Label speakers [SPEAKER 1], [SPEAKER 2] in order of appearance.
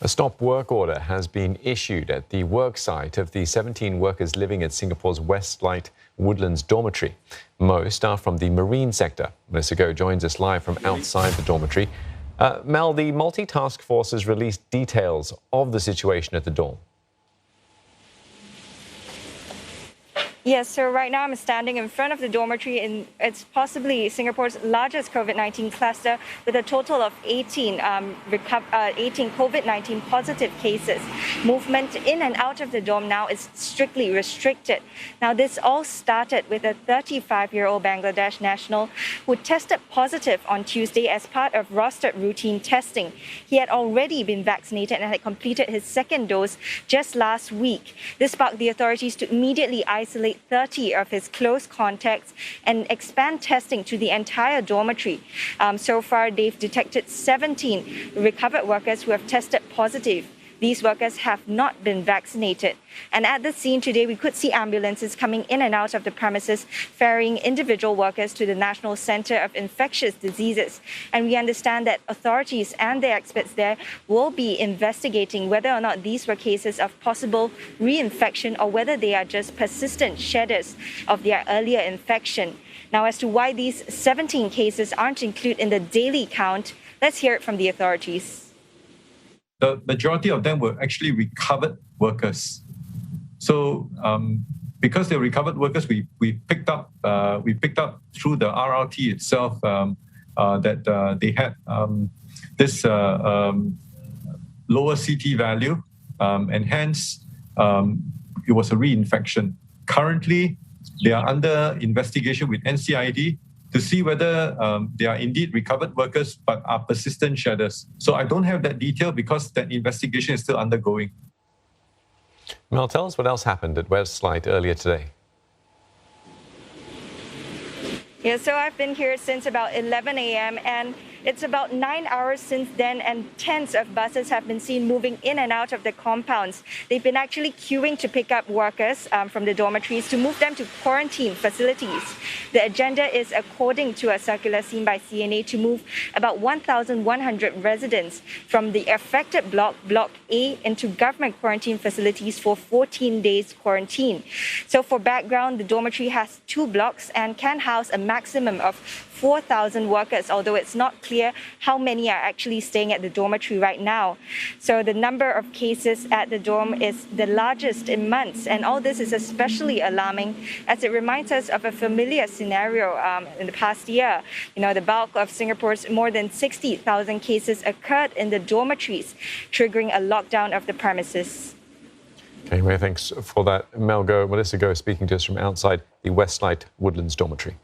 [SPEAKER 1] A stop work order has been issued at the worksite of the 17 workers living at Singapore's Westlite Woodlands dormitory. Most are from the marine sector. Melissa Goh joins us live from outside the dormitory. Mel, the multi-task force has released details of the situation at the dorm.
[SPEAKER 2] Yes, so right now I'm standing in front of the dormitory, and it's possibly Singapore's largest COVID-19 cluster with a total of 18 COVID-19 positive cases. Movement in and out of the dorm now is strictly restricted. Now, this all started with a 35-year-old Bangladesh national who tested positive on Tuesday as part of rostered routine testing. He had already been vaccinated and had completed his second dose just last week. This sparked the authorities to immediately isolate 30 of his close contacts and expand testing to the entire dormitory. So far, they've detected 17 recovered workers who have tested positive. These workers have not been vaccinated. And at the scene today, we could see ambulances coming in and out of the premises, ferrying individual workers to the National Centre of Infectious Diseases. And we understand that authorities and the experts there will be investigating whether or not these were cases of possible reinfection or whether they are just persistent shedders of their earlier infection. Now, as to why these 17 cases aren't included in the daily count, let's hear it from the authorities.
[SPEAKER 3] The majority of them were actually recovered workers. So because they're recovered workers, we picked up through the RRT itself that they had this lower CT value, and hence it was a reinfection. Currently, they are under investigation with NCID to see whether they are indeed recovered workers but are persistent shedders. So I don't have that detail because that investigation is still undergoing.
[SPEAKER 1] Mel, tell us what else happened at Westlite earlier today.
[SPEAKER 2] Yeah, so I've been here since about 11 a.m. and it's about 9 hours since then, and tens of buses have been seen moving in and out of the compounds. They've been actually queuing to pick up workers from the dormitories to move them to quarantine facilities. The agenda is, according to a circular seen by CNA, to move about 1,100 residents from the affected block, Block A, into government quarantine facilities for 14 days quarantine. So for background, the dormitory has 2 blocks and can house a maximum of 4,000 workers, although it's not clear how many are actually staying at the dormitory right now. So the number of cases at the dorm is the largest in months, and all this is especially alarming as it reminds us of a familiar scenario in the past year. You know, the bulk of Singapore's more than 60,000 cases occurred in the dormitories, triggering a lockdown of the premises.
[SPEAKER 1] Okay, many thanks for that, Melissa Goh speaking to us from outside the Westlite Woodlands dormitory.